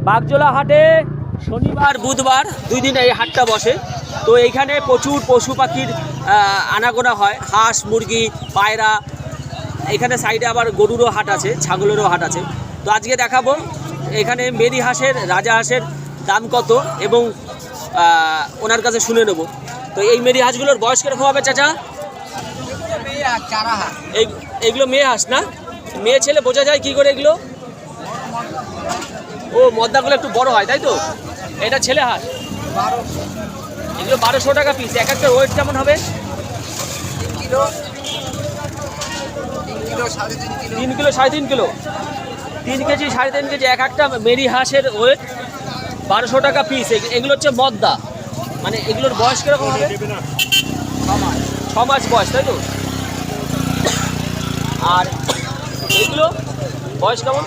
বাগজোলা হাটে শনিবার বুধবার 2 দিন এই হাটটা বসে। তো এইখানে প্রচুর পশু পাখির আনাগোনা হয়, হাঁস মুরগি পায়রা। এখানে সাইডে আবার গরুরও হাট আছে, ছাগলেরও হাট আছে। তো আজকে দেখাবো এখানে মেরি হাঁসের রাজা হাঁসের দাম কত এবং ওনার কাছে শুনে নেব। তো এই মেরি হাঁসগুলোর বয়স কিরকম হবে চাচা? এইগুলো মেয়ে হাঁস না? মেয়ে ছেলে বোঝা যায় কি করে এগুলো? ও মদ্দাগুলো একটু বড় হয় তাই তো? এটা ছেলে হাঁস। এগুলো 1200 টাকা পিস। এক একটা ওয়েট কেমন হবে? 3 কিলো 3.5 কিলো 3 কেজি 3.5 কেজি এক একটা মেরি হাঁসের ওয়েট 1200 টাকা পিস। এগুলো হচ্ছে মদ্দা, মানে এগুলোর বয়স কিরকম হবে? 6 মাস বয়স তাই তো? আর এগুলো বয়স কেমন?